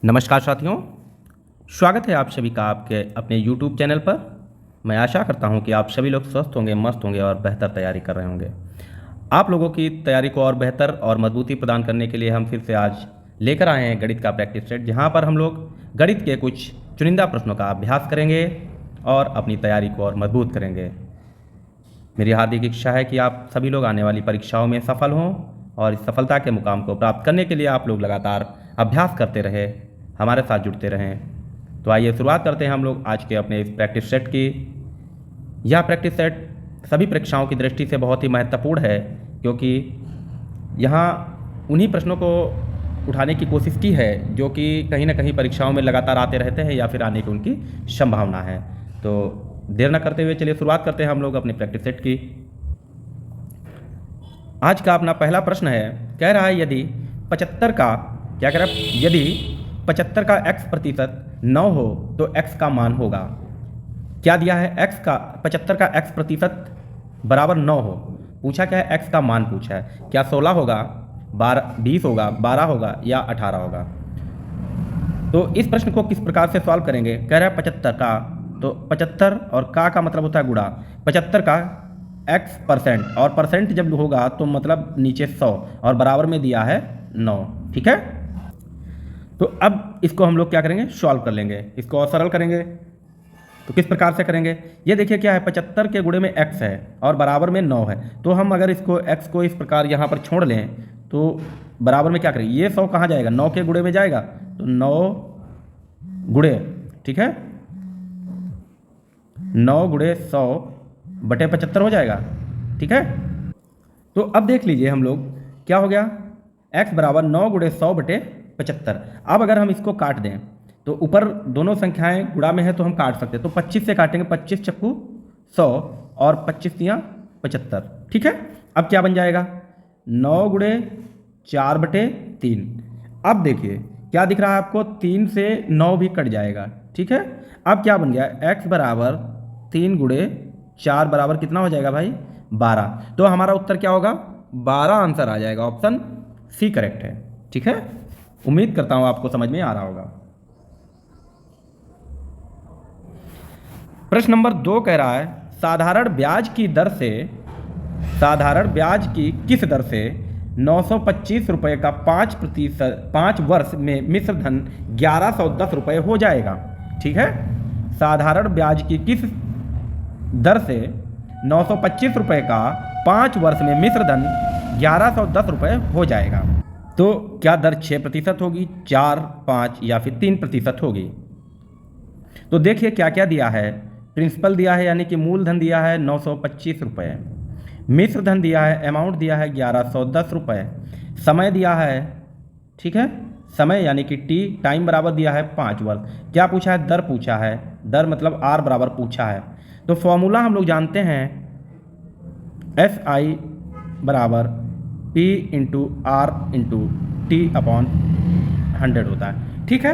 नमस्कार साथियों, स्वागत है आप सभी का आपके अपने YouTube चैनल पर। मैं आशा करता हूं कि आप सभी लोग स्वस्थ होंगे, मस्त होंगे और बेहतर तैयारी कर रहे होंगे। आप लोगों की तैयारी को और बेहतर और मजबूती प्रदान करने के लिए हम फिर से आज लेकर आए हैं गणित का प्रैक्टिस सेट, जहां पर हम लोग गणित के कुछ चुनिंदा प्रश्नों का अभ्यास करेंगे और अपनी तैयारी को और मजबूत करेंगे। मेरी हार्दिक इच्छा है कि आप सभी लोग आने वाली परीक्षाओं में सफल हों और इस सफलता के मुकाम को प्राप्त करने के लिए आप लोग लगातार अभ्यास करते रहे, हमारे साथ जुड़ते रहें। तो आइए शुरुआत करते हैं हम लोग आज के अपने इस प्रैक्टिस सेट की। यह प्रैक्टिस सेट सभी परीक्षाओं की दृष्टि से बहुत ही महत्वपूर्ण है, क्योंकि यहाँ उन्हीं प्रश्नों को उठाने की कोशिश की है जो कि कहीं ना कहीं परीक्षाओं में लगातार आते रहते हैं या फिर आने की उनकी संभावना है। तो देर न करते हुए चलिए शुरुआत करते हैं हम लोग अपने प्रैक्टिस सेट की। आज का अपना पहला प्रश्न है, कह रहा है यदि 75 का क्या कह रहा है, यदि 75 का x प्रतिशत 9 हो तो x का मान होगा। क्या दिया है, x का 75 का x प्रतिशत बराबर 9 हो। पूछा क्या है, x का मान पूछा है। क्या 16 होगा, 20 होगा, 12 होगा या 18 होगा। तो इस प्रश्न को किस प्रकार से सॉल्व करेंगे। कह रहा है 75 का, तो 75 और का मतलब होता है गुणा। 75 का x% और परसेंट जब होगा तो मतलब नीचे 100 और बराबर में दिया है 9। ठीक है, तो अब इसको हम लोग क्या करेंगे, सॉल्व कर लेंगे, इसको और सरल करेंगे। तो किस प्रकार से करेंगे, ये देखिए क्या है, 75 के गुणे में x है और बराबर में 9 है। तो हम अगर इसको x को इस प्रकार यहाँ पर छोड़ लें तो बराबर में क्या करेंगे, ये 100 कहाँ जाएगा, 9 के गुणे में जाएगा, तो 9 गुणे, ठीक है, 9 गुणे 100 बटे 75 हो जाएगा। ठीक है, तो अब देख लीजिए हम लोग क्या हो गया, x बराबर 9 गुणे 100 बटे 75। अब अगर हम इसको काट दें तो ऊपर दोनों संख्याएं गुणा में है तो हम काट सकते हैं। तो 25 से काटेंगे, 25 चक्कू 100 और 25 तियाँ 75। ठीक है, अब क्या बन जाएगा, 9 गुणे 4 बटे 3। अब देखिए क्या दिख रहा है आपको, 3 से 9 भी कट जाएगा। ठीक है, अब क्या बन गया, x बराबर 3 गुणे 4 बराबर कितना हो जाएगा भाई, 12। तो हमारा उत्तर क्या होगा, 12 आंसर आ जाएगा। ऑप्शन सी करेक्ट है। ठीक है, उम्मीद करता हूं आपको समझ में आ रहा होगा। प्रश्न नंबर 2 कह रहा है, साधारण ब्याज की दर से, साधारण ब्याज की किस दर से 925 रुपये का 5 वर्ष में मिश्र धन 1110 रुपये हो जाएगा। ठीक है, साधारण ब्याज की किस दर से 925 रुपये का 5 वर्ष में मिश्र धन 1110 रुपये हो जाएगा। तो क्या दर 6% होगी, 4, 5 या फिर 3% होगी। तो देखिए क्या क्या दिया है, प्रिंसिपल दिया है यानी कि मूलधन दिया है 925 रुपये, मिश्र धन दिया है, अमाउंट दिया है 1110 रुपये, समय दिया है, ठीक है, समय यानी कि टी टाइम बराबर दिया है 5 वर्ष। क्या पूछा है, दर पूछा है, दर मतलब आर बराबर पूछा है। तो फॉर्मूला हम लोग जानते हैं, SI बराबर P into R into T upon 100 होता है। ठीक है,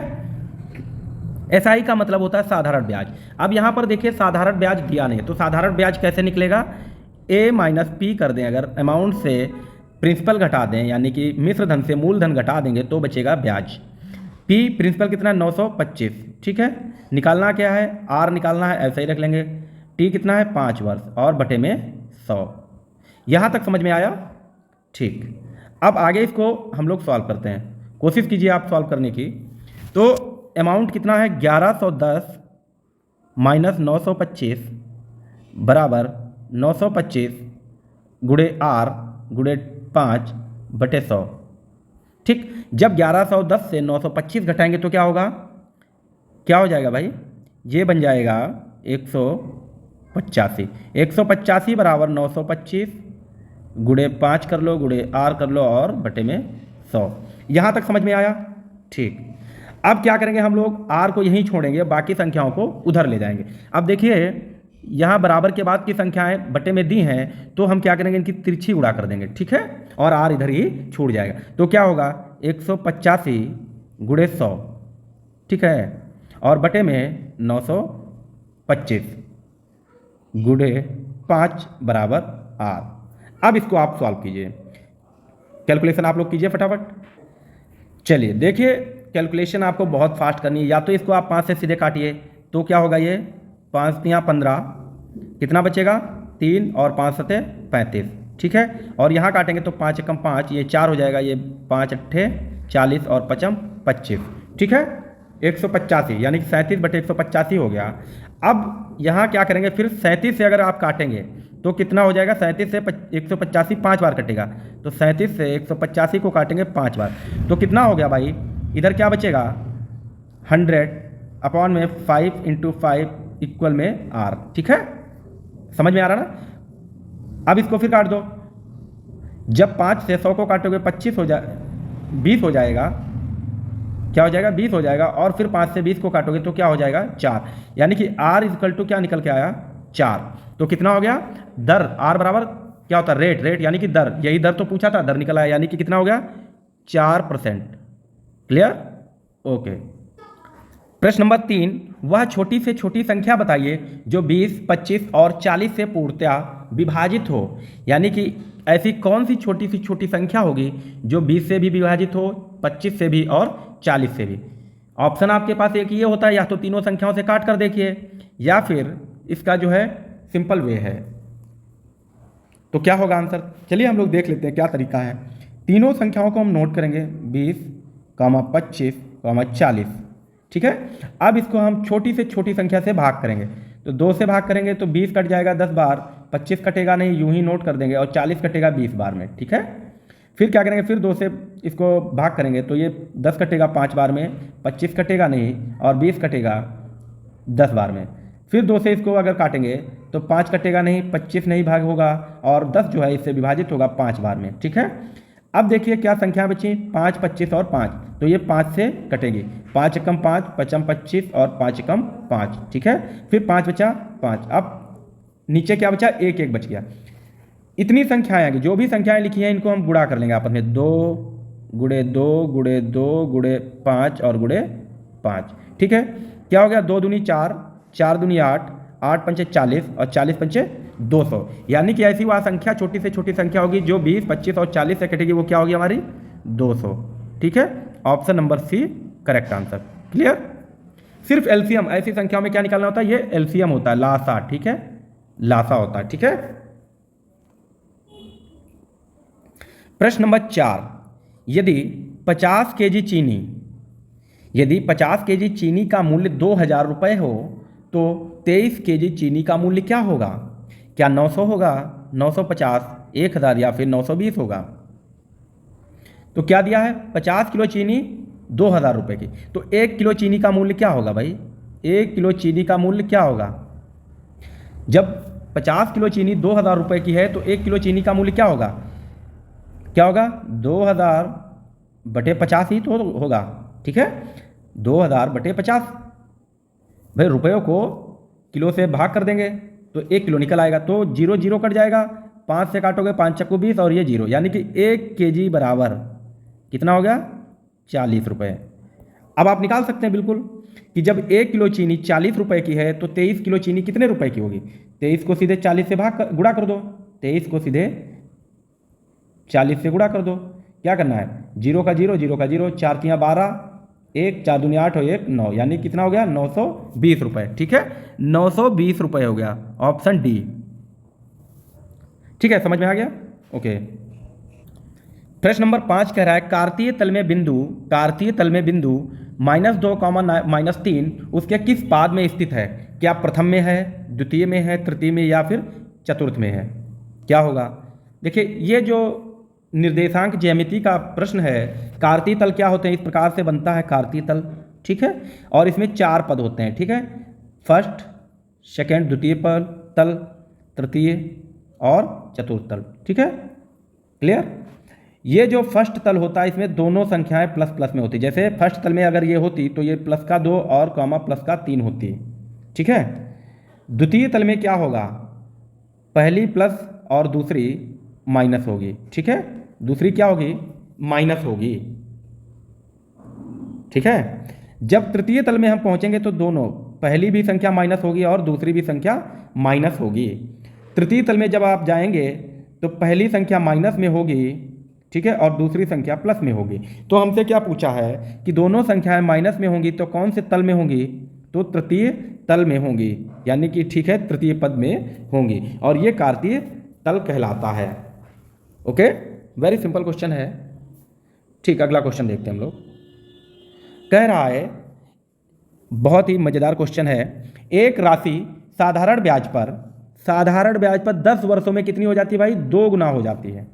SI का मतलब होता है साधारण ब्याज। अब यहाँ पर देखिए साधारण ब्याज दिया नहीं, तो साधारण ब्याज कैसे निकलेगा, A माइनस P कर दें, अगर अमाउंट से प्रिंसिपल घटा दें यानी कि मिश्र धन से मूलधन घटा देंगे तो बचेगा ब्याज। P प्रिंसिपल कितना है, 925। ठीक है, निकालना क्या है, R निकालना है, ऐसे ही रख लेंगे। T कितना है, 5 वर्ष और बटे में 100। यहाँ तक समझ में आया। ठीक, अब आगे इसको हम लोग सॉल्व करते हैं, कोशिश कीजिए आप सॉल्व करने की। तो अमाउंट कितना है, 1110 माइनस 925 बराबर 925 गुणे R गुणे 5 बटे 100। ठीक, जब 1110 से 925 घटाएंगे तो क्या होगा, क्या हो जाएगा भाई, ये बन जाएगा 185। 185 बराबर 925 गुणे 5 कर लो, गुणे R कर लो और बटे में 100। यहाँ तक समझ में आया। ठीक, अब क्या करेंगे हम लोग, R को यहीं छोड़ेंगे, बाकी संख्याओं को उधर ले जाएंगे। अब देखिए यहाँ बराबर के बाद की संख्याएं बटे में दी हैं, तो हम क्या करेंगे, इनकी तिरछी उड़ा कर देंगे। ठीक है, और R इधर ही छूट जाएगा। तो क्या होगा, 185 गुणे 100, ठीक है, और बटे में 925 गुणे 5 बराबर R। अब इसको आप सॉल्व कीजिए, कैलकुलेशन आप लोग कीजिए फटाफट। चलिए देखिए कैलकुलेशन आपको बहुत फास्ट करनी है। या तो इसको आप 5 से सीधे काटिए तो क्या होगा, ये 5 या 15 कितना बचेगा 3 और 5 सते 35, ठीक है। और यहाँ काटेंगे तो 5 एकम 5, ये 4 हो जाएगा, ये 5 अट्ठे 40 और 5 25, ठीक है 185, यानी कि 37/185 हो गया। अब यहाँ क्या करेंगे, फिर 37 से अगर आप काटेंगे तो कितना हो जाएगा, 37 से 185 5 बार कटेगा, तो 37 से 185 को काटेंगे 5 बार तो कितना हो गया भाई, इधर क्या बचेगा 100 में 5 × 5 इक्वल में R, ठीक है, समझ में आ रहा ना। अब इसको फिर काट दो, जब 5 से 100 को काटोगे 20 हो जाएगा, क्या हो जाएगा 20 हो जाएगा, और फिर 5 से 20 को काटोगे तो क्या हो जाएगा 4, यानी कि R = क्या निकल के आया 4। तो कितना हो गया दर, R बराबर क्या होता है रेट यानी कि दर, यही दर तो पूछा था, दर निकल आया, यानी कि कितना हो गया 4%। Clear, okay. प्रश्न नंबर 3, वह छोटी से छोटी संख्या बताइए जो 20, 25 और 40 से पूर्णतः विभाजित हो, यानी कि ऐसी कौन सी छोटी संख्या होगी जो 20 से भी विभाजित हो, 25 से भी और 40 से भी। ऑप्शन आपके पास एक ये होता है, या तो तीनों संख्याओं से काट कर देखिए, या फिर इसका जो है सिंपल वे है। तो क्या होगा आंसर, चलिए हम लोग देख लेते हैं क्या तरीका है। तीनों संख्याओं को हम नोट करेंगे 20, 25, 40, ठीक है। अब इसको हम छोटी से छोटी संख्या से भाग करेंगे, तो 2 से भाग करेंगे तो 20 कट जाएगा 10 बार, 25 कटेगा नहीं, यूं ही नोट कर देंगे, और 40 कटेगा 20 बार में, ठीक है। फिर क्या करेंगे, फिर 2 से इसको भाग करेंगे तो ये 10 कटेगा 5 बार में, 25 कटेगा नहीं, और 20 कटेगा 10 बार में। फिर 2 से इसको अगर काटेंगे तो 5 कटेगा नहीं, 25 नहीं भाग होगा, और 10 जो है इससे विभाजित होगा 5 बार में, ठीक है। अब देखिए क्या संख्या बची, 5, 25 और 5, तो ये 5 से कटेगी, 5 एकम 5, 5 25 और 5 एकम 5, ठीक है। फिर 5 बचा 5, अब नीचे क्या बचा, 1 1 बच गया। इतनी संख्याएं आएंगी, जो भी संख्याएं लिखी हैं इनको हम गुणा कर लेंगे आपस में, 2 × 2 × 2 × 5 और × 5, ठीक है। क्या हो गया, 2 दूनी 4, 4 दूनी 8, 8 पंचे 40 और 40 पंचे 200, यानी कि ऐसी वह संख्या छोटी से छोटी संख्या होगी जो 20, 25 और 40 से कटेगी, वो क्या होगी हमारी 200, ठीक है। Option number C correct answer. Clear, सिर्फ एलसीएम, ऐसी संख्याओं में क्या निकालना होता है, ये एलसीएम होता है, लासा, ठीक है, लासा होता है, ठीक है। प्रश्न नंबर 4, यदि 50 kg चीनी का मूल्य 2000 रुपये हो तो 23 kg चीनी का मूल्य क्या होगा, क्या 900 होगा, 950, 1000 या फिर 920 होगा। तो क्या दिया है, 50 किलो चीनी 2000 रुपये की, तो 1 किलो चीनी का मूल्य क्या होगा भाई, 1 किलो चीनी का मूल्य क्या होगा, जब 50 किलो चीनी 2000 रुपये की है तो 1 किलो चीनी का मूल्य क्या होगा, 2000/50 ही तो होगा, ठीक है, 2000/50। भाई रुपयों को किलो से भाग कर देंगे तो 1 किलो निकल आएगा, तो 0 0 कट जाएगा, 5 से काटोगे 5 चक्कू 20 और ये 0, यानी कि 1 kg बराबर कितना हो गया 40 रुपये। अब आप निकाल सकते हैं बिल्कुल कि जब 1 किलो चीनी 40 रुपये की है तो 23 किलो चीनी कितने रुपए की होगी, 23 को सीधे 40 से गुणा कर दो, 23 को सीधे 40 से गुणा कर दो। क्या करना है, 0 का 0, 0 का 0, 4 तियाँ 12, 1 4 दूनी 8 और 1 9, यानी कितना हो गया 920 रुपये, ठीक है, 920 रुपये हो गया, ऑप्शन डी, ठीक है, समझ में आ गया, ओके। प्रश्न नंबर 5 कह रहा है कार्तीय तल में बिंदु -2, -3 उसके किस पाद में स्थित है, क्या प्रथम में है, द्वितीय में है, तृतीय में या फिर चतुर्थ में है, क्या होगा। देखिए ये जो निर्देशांक ज्यामिति का प्रश्न है, कार्तीय तल क्या होते हैं, इस प्रकार से बनता है कार्तीय तल, ठीक है, और इसमें 4 पद होते हैं, ठीक है, फर्स्ट, सेकेंड, द्वितीय तल, तृतीय और चतुर्थ तल, ठीक है, क्लियर। ये जो फर्स्ट तल होता है इसमें दोनों संख्याएं प्लस प्लस में होती, जैसे फर्स्ट तल में अगर ये होती तो ये प्लस का 2 और कॉमा प्लस का 3 होती, ठीक है। द्वितीय तल में क्या होगा, पहली प्लस और दूसरी माइनस होगी, ठीक है, दूसरी क्या होगी माइनस होगी, ठीक है। जब तृतीय तल में हम पहुंचेंगे तो दोनों, पहली भी संख्या माइनस होगी और दूसरी भी संख्या माइनस होगी। तृतीय तल में जब आप जाएंगे तो पहली संख्या माइनस में होगी, ठीक है, और दूसरी संख्या प्लस में होगी। तो हमसे क्या पूछा है कि दोनों संख्याएं माइनस में होंगी तो कौन से तल में होंगी, तो तृतीय तल में होंगी, यानी कि ठीक है तृतीय पद में होंगी, और ये कार्तीय तल कहलाता है। ओके, वेरी सिंपल क्वेश्चन है। ठीक, अगला क्वेश्चन देखते हैं हम लोग। कह रहा है, बहुत ही मज़ेदार क्वेश्चन है, एक राशि साधारण ब्याज पर 10 वर्षों में कितनी हो जाती है भाई, 2 गुना हो जाती है।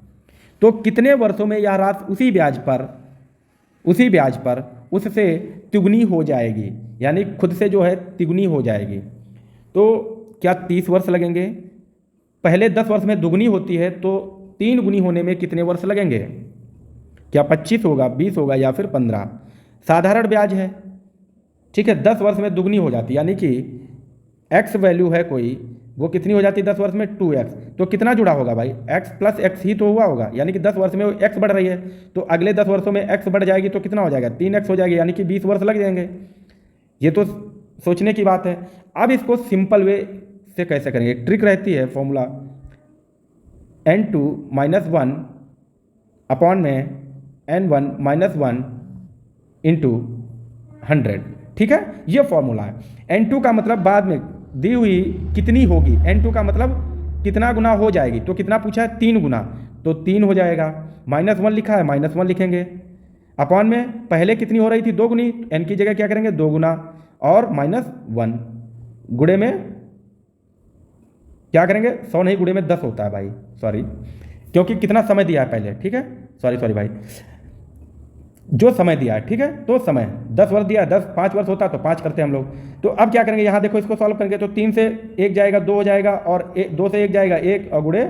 तो कितने वर्षों में यह राशि उसी ब्याज पर उससे तिगुनी हो जाएगी, यानी खुद से जो है तिगुनी हो जाएगी। तो क्या 30 वर्ष लगेंगे? पहले 10 वर्ष में दुगुनी होती है, तो 3 गुनी होने में कितने वर्ष लगेंगे? क्या 25 होगा, 20 होगा या फिर 15? साधारण ब्याज है, ठीक है, 10 वर्ष में दुगनी हो जाती है, यानी कि x वैल्यू है कोई, वो कितनी हो जाती है 10 वर्ष में 2x। तो कितना जुड़ा होगा भाई, x प्लस x ही तो हुआ होगा, यानी कि 10 वर्ष में x बढ़ रही है, तो अगले 10 वर्षों में x बढ़ जाएगी तो कितना हो जाएगा, 3x हो जाएगी, यानी कि 20 वर्ष लग जाएंगे। ये तो सोचने की बात है। अब इसको सिंपल वे से कैसे करेंगे, ट्रिक रहती है, फॉर्मूला n2 - 1 अपॉन में n1 - 1 इंटू 100, ठीक है, ये फॉर्मूला है। n2 का मतलब बाद में दी हुई कितनी होगी, n2 का मतलब कितना गुना हो जाएगी, तो कितना पूछा है, 3 गुना, तो 3 हो जाएगा। -1 लिखा है, -1 लिखेंगे, अपॉन में पहले कितनी हो रही थी, 2 गुनी, n की जगह क्या करेंगे 2 गुना, और -1 गुणे में क्या करेंगे, 100 नहीं, गुणे में 10 होता है भाई, सॉरी, क्योंकि कितना समय दिया है पहले, ठीक है, सॉरी भाई, जो समय दिया है, ठीक है, तो समय 10 वर्ष दिया है, 5 वर्ष होता तो 5 करते हैं हम लोग। तो अब क्या करेंगे, यहाँ देखो इसको सॉल्व करेंगे तो 3 से 1 जाएगा 2 हो जाएगा, और 2 से 1 जाएगा 1, और गुणे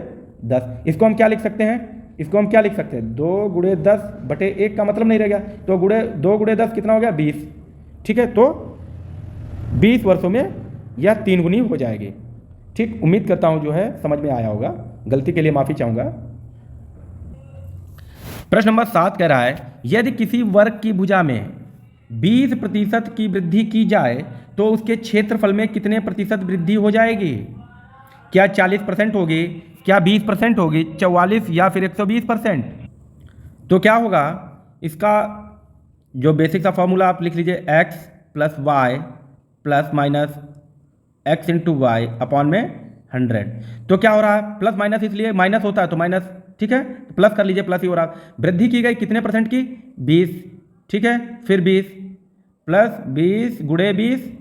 10। इसको हम क्या लिख सकते हैं, 2 गुणे 10 बटे 1 का मतलब नहीं रह गया, तो 2 गुणे 10 कितना हो गया, 20, ठीक है। तो 20 वर्षों में यह 3 गुनी हो जाएगी। ठीक, उम्मीद करता हूँ जो है समझ में आया होगा, गलती के लिए माफ़ी चाहूँगा। प्रश्न नंबर 7 कह रहा है, यदि किसी वर्ग की भुजा में 20% की वृद्धि की जाए तो उसके क्षेत्रफल में कितने प्रतिशत वृद्धि हो जाएगी? क्या 40% होगी, क्या 20% होगी, 44 या फिर 120%? तो क्या होगा, इसका जो बेसिक सा फॉर्मूला आप लिख लीजिए, x + y ± x × y upon में 100। तो क्या हो रहा है, प्लस माइनस, इसलिए माइनस होता है तो माइनस, ठीक है, तो प्लस कर लीजिए, प्लस ही हो रहा। वृद्धि की गई कितने परसेंट की, 20, ठीक है, फिर 20 प्लस 20 गुणे 20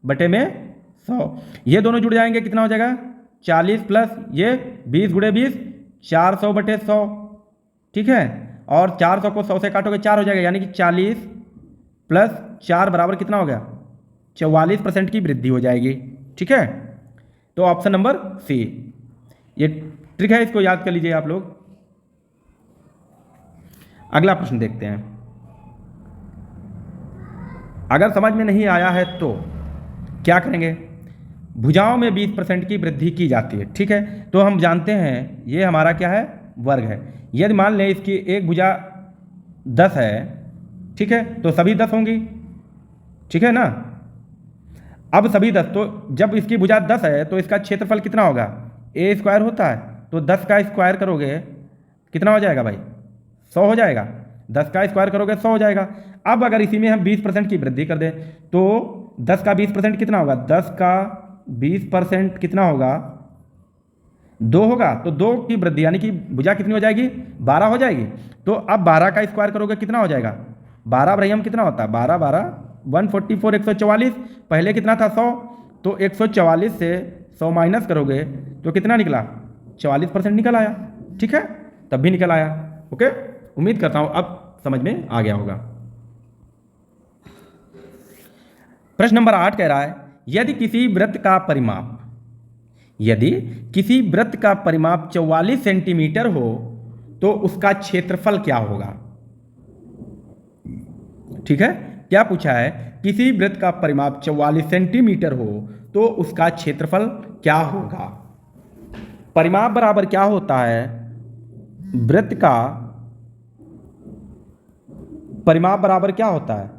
बटे में 100, ये दोनों जुड़ जाएंगे, कितना हो जाएगा, 40 प्लस ये 20 गुणे 20, 400 बटे 100, ठीक है, और 400 को 100 से काटोगे 4 हो जाएगा, यानी कि 40 प्लस 4 बराबर कितना हो गया, 44% की वृद्धि हो जाएगी, ठीक है। तो ऑप्शन नंबर सी, ये ट्रिक है, इसको याद कर लीजिए आप लोग। अगला प्रश्न देखते हैं। अगर समझ में नहीं आया है तो क्या करेंगे, भुजाओं में 20% की वृद्धि की जाती है, ठीक है, तो हम जानते हैं ये हमारा क्या है, वर्ग है। यदि मान लें इसकी एक भुजा 10 है, ठीक है, तो सभी 10 होंगी, ठीक है ना। अब सभी 10, तो जब इसकी भुजा 10 है तो इसका क्षेत्रफल कितना होगा, a² होता है, तो 10 का स्क्वायर करोगे कितना हो जाएगा भाई, 100 हो जाएगा, 10 का स्क्वायर करोगे 100 हो जाएगा। अब अगर इसी में हम 20% की वृद्धि कर दें तो 10 का 20% कितना होगा, 10 का 20% कितना होगा, 2 होगा, तो 2 की वृद्धि यानी कि भुजा कितनी हो जाएगी, 12 हो जाएगी। तो अब 12 का स्क्वायर करोगे कितना हो जाएगा, 12 ब्रह्म कितना होता है, 12 12 144, 144, पहले कितना था 100, तो 144 से 100 माइनस करोगे तो कितना निकला, 44% निकल आया, ठीक है, तब भी निकल आया। ओके, उम्मीद करता हूं अब समझ में आ गया होगा। प्रश्न नंबर 8 कह रहा है, यदि किसी वृत्त का परिमाप 44 सेंटीमीटर हो तो उसका क्षेत्रफल क्या होगा, ठीक है, क्या पूछा है, किसी वृत्त का परिमाप 44 सेंटीमीटर हो तो उसका क्षेत्रफल क्या होगा। परिमाप बराबर क्या होता है, वृत्त का परिमाप बराबर क्या होता है,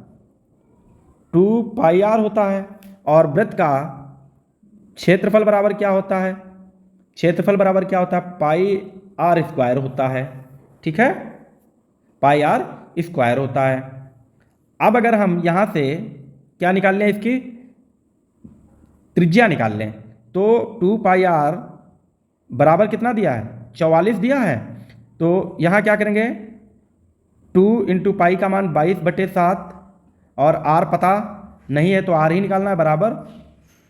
2πr होता है, और वृत्त का क्षेत्रफल बराबर क्या होता है, पाई r² होता है, ठीक है। पाई आर स्क्वायर होता है। अब अगर हम यहाँ से क्या निकाल लें, इसकी त्रिज्या निकाल लें, तो 2 पाई आर बराबर कितना दिया है, 44 दिया है। तो यहाँ क्या करेंगे, 2 इंटू पाई का मान 22/7 और आर पता नहीं है तो आर ही निकालना है, बराबर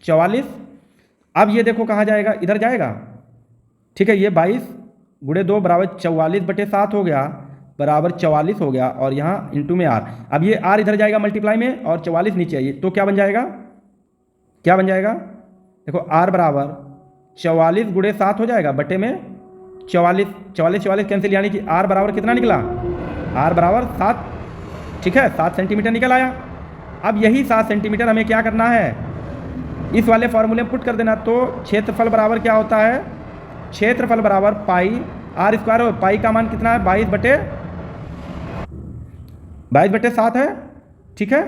44। अब ये देखो कहाँ जाएगा, इधर जाएगा, ठीक है। ये 22 गुणे 2 बराबर 44/7 हो गया, बराबर 44 हो गया, और यहाँ इंटू में आर। अब ये आर इधर जाएगा मल्टीप्लाई में और 44 नीचे आइए, तो क्या बन जाएगा, क्या बन जाएगा, देखो आर बराबर 44 गुणे 7 हो जाएगा, बटे में 44, 44 कैंसिल, यानी कि आर बराबर कितना निकला, आर बराबर 7, ठीक है, 7 सेंटीमीटर निकल आया। अब यही 7 सेंटीमीटर हमें क्या करना है, इस वाले फॉर्मूले में पुट कर देना। तो क्षेत्रफल बराबर क्या होता है, क्षेत्रफल बराबर पाई आर स्क्वायर, और पाई का मान कितना है, 22/7 है, ठीक है,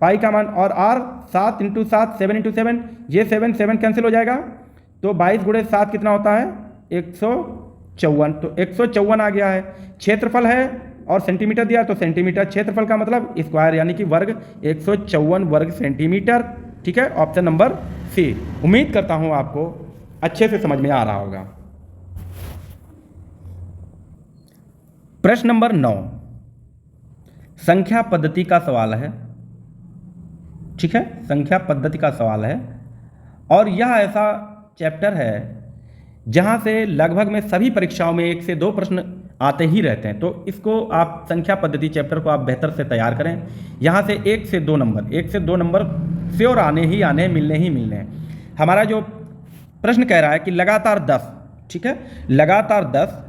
पाई का मान, और आर 7 इंटू 7, 7 इंटू 7, ये 7 कैंसिल हो जाएगा, तो 22 गुणे 7 कितना होता है, 154। तो 154 आ गया है। क्षेत्रफल है और सेंटीमीटर दिया, तो सेंटीमीटर, क्षेत्रफल का मतलब स्क्वायर यानी कि वर्ग, 154 वर्ग सेंटीमीटर, ठीक है, ऑप्शन नंबर सी। उम्मीद करता हूँ आपको अच्छे से समझ में आ रहा होगा। प्रश्न नंबर 9 संख्या पद्धति का सवाल है, ठीक है, संख्या पद्धति का सवाल है, और यह ऐसा चैप्टर है जहां से लगभग में सभी परीक्षाओं में 1 से 2 प्रश्न आते ही रहते हैं। तो इसको आप संख्या पद्धति चैप्टर को आप बेहतर से तैयार करें। यहाँ से 1 से 2 नंबर श्योर आने ही आने, मिलने ही मिलने हैं। हमारा जो प्रश्न कह रहा है कि लगातार 10, ठीक है, लगातार 10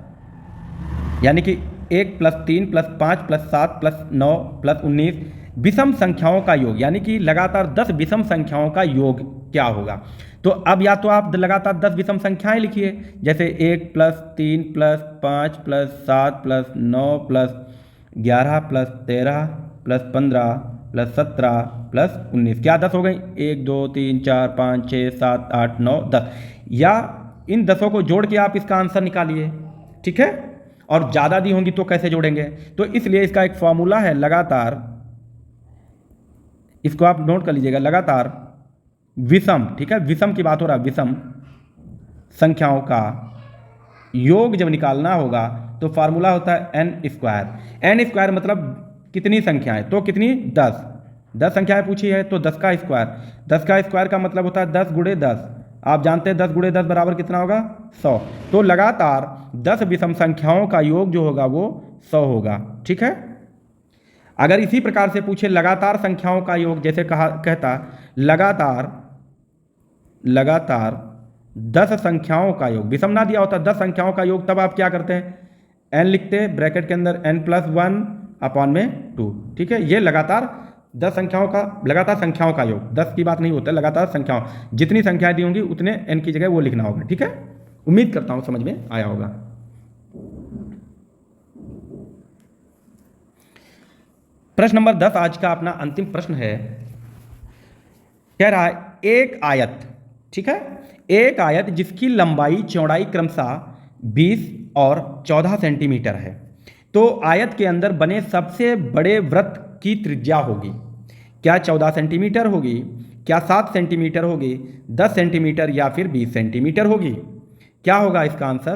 यानी कि 1 + 3 + 5 + 7 + 9 + 19 विषम संख्याओं का योग, यानी कि लगातार 10 विषम संख्याओं का योग क्या होगा। तो अब या तो आप लगातार 10 विषम संख्याएं लिखिए, जैसे 1 + 3 + 5 + 7 + 9 + 11 + 13 + 15 + 17 + 19, क्या 10 हो गई, 1 2 3 4 5 6 7 8 9 10, या इन 10 को जोड़ के आप इसका आंसर निकालिए, ठीक है। और ज़्यादा दी होंगी तो कैसे जोड़ेंगे, तो इसलिए इसका एक फॉर्मूला है लगातार, इसको आप नोट कर लीजिएगा, लगातार विषम, ठीक है, विषम की बात हो रहा है, विषम संख्याओं का योग जब निकालना होगा तो फार्मूला होता है n² मतलब कितनी संख्याएं, तो कितनी 10 संख्याएं पूछी है तो 10 का स्क्वायर का मतलब होता है 10 गुणे 10, आप जानते हैं 10 गुणे 10 बराबर कितना होगा, 100। तो लगातार 10 विषम संख्याओं का योग जो होगा वो 100 होगा, ठीक है। अगर इसी प्रकार से पूछे लगातार संख्याओं का योग, जैसे कहता लगातार 10 संख्याओं का योग, विषम ना दिया होता 10 संख्याओं का योग, तब आप क्या करते हैं, n लिखते, ब्रैकेट के अंदर n+1/2, ठीक है। ये लगातार 10 संख्याओं का, लगातार संख्याओं का योग, 10 की बात नहीं होता, लगातार संख्याओं, जितनी संख्याएं दी होंगी उतने n की जगह वो लिखना होगा, ठीक है। उम्मीद करता हूं समझ में आया होगा। प्रश्न नंबर 10 आज का अपना अंतिम प्रश्न है, कह रहा है एक आयत, ठीक है, एक आयत जिसकी लंबाई चौड़ाई क्रमशः 20 और 14 सेंटीमीटर है, तो आयत के अंदर बने सबसे बड़े वृत्त की त्रिज्या होगी, क्या 14 सेंटीमीटर होगी, क्या 7 सेंटीमीटर होगी, 10 सेंटीमीटर या फिर 20 सेंटीमीटर होगी, क्या होगा इसका आंसर।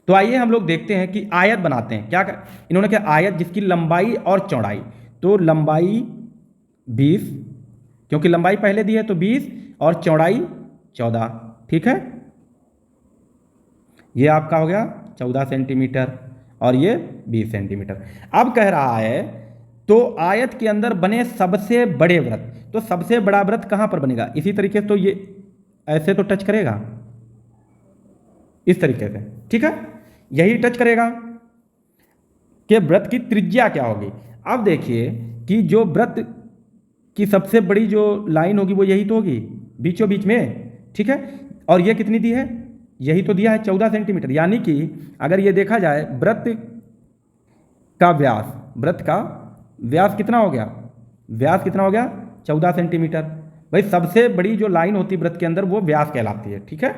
तो आइए हम लोग देखते हैं कि आयत बनाते हैं, क्या इन्होंने क्या, आयत जिसकी लंबाई और चौड़ाई, तो लंबाई 20, क्योंकि लंबाई पहले दी है तो 20 और चौड़ाई 14, ठीक है, ये आपका हो गया 14 सेंटीमीटर और ये 20 सेंटीमीटर। अब कह रहा है तो आयत के अंदर बने सबसे बड़े वृत्त, तो सबसे बड़ा वृत्त कहां पर बनेगा, इसी तरीके से, तो ये ऐसे तो टच करेगा, इस तरीके से, ठीक है, यही टच करेगा कि वृत्त की त्रिज्या क्या होगी। अब देखिए कि जो वृत्त की सबसे बड़ी जो लाइन होगी वो यही तो होगी, बीचों बीच में, ठीक है, और ये कितनी दी है, यही तो दिया है 14 सेंटीमीटर, यानी कि अगर ये देखा जाए वृत्त का व्यास कितना हो गया, व्यास कितना हो गया 14 सेंटीमीटर। भाई सबसे बड़ी जो लाइन होती है वृत्त के अंदर वो व्यास कहलाती है, ठीक है।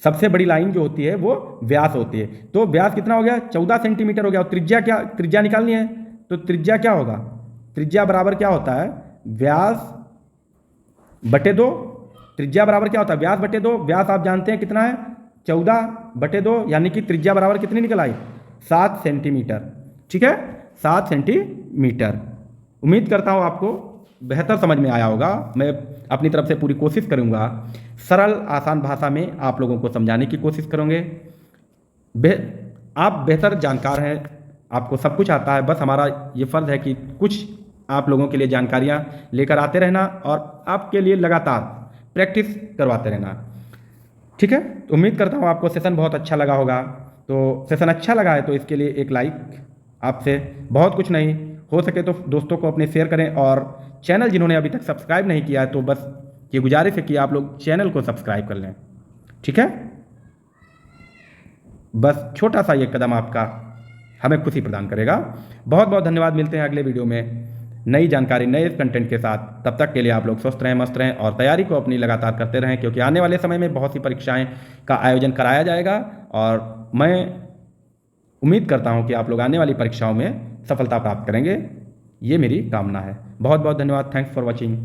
सबसे बड़ी लाइन जो होती है वो व्यास होती है। तो व्यास कितना हो गया, 14 सेंटीमीटर हो गया। और त्रिज्या क्या, त्रिज्या निकालनी है, तो त्रिज्या क्या होगा, त्रिज्या बराबर क्या होता है, व्यास बटे 2। त्रिज्या बराबर क्या होता है, व्यास बटे 2। व्यास आप जानते हैं कितना है, 14 बटे 2, यानी कि त्रिज्या बराबर कितनी निकल आई, 7 सेंटीमीटर। ठीक है, 7 सेंटीमीटर। उम्मीद करता हूँ आपको बेहतर समझ में आया होगा। मैं अपनी तरफ से पूरी कोशिश करूँगा, सरल आसान भाषा में आप लोगों को समझाने की कोशिश करूँगे। आप बेहतर जानकार हैं, आपको सब कुछ आता है, बस हमारा ये फ़र्ज़ है कि कुछ आप लोगों के लिए जानकारियाँ लेकर आते रहना और आपके लिए लगातार प्रैक्टिस करवाते रहना। ठीक है, तो उम्मीद करता हूँ आपको सेशन बहुत अच्छा लगा होगा। तो सेशन अच्छा लगा है तो इसके लिए एक लाइक आपसे बहुत कुछ नहीं, हो सके तो दोस्तों को अपने शेयर करें, और चैनल जिन्होंने अभी तक सब्सक्राइब नहीं किया है तो बस ये गुजारिश है कि आप लोग चैनल को सब्सक्राइब कर लें। ठीक है, बस छोटा सा ये कदम आपका हमें खुशी प्रदान करेगा। बहुत बहुत धन्यवाद, मिलते हैं अगले वीडियो में नई जानकारी नए कंटेंट के साथ। तब तक के लिए आप लोग स्वस्थ रहें, मस्त रहें और तैयारी को अपनी लगातार करते रहें, क्योंकि आने वाले समय में बहुत सी परीक्षाएं का आयोजन कराया जाएगा और मैं उम्मीद करता हूं कि आप लोग आने वाली परीक्षाओं में सफलता प्राप्त करेंगे। ये मेरी कामना है। बहुत बहुत धन्यवाद, थैंक्स फॉर वॉचिंग।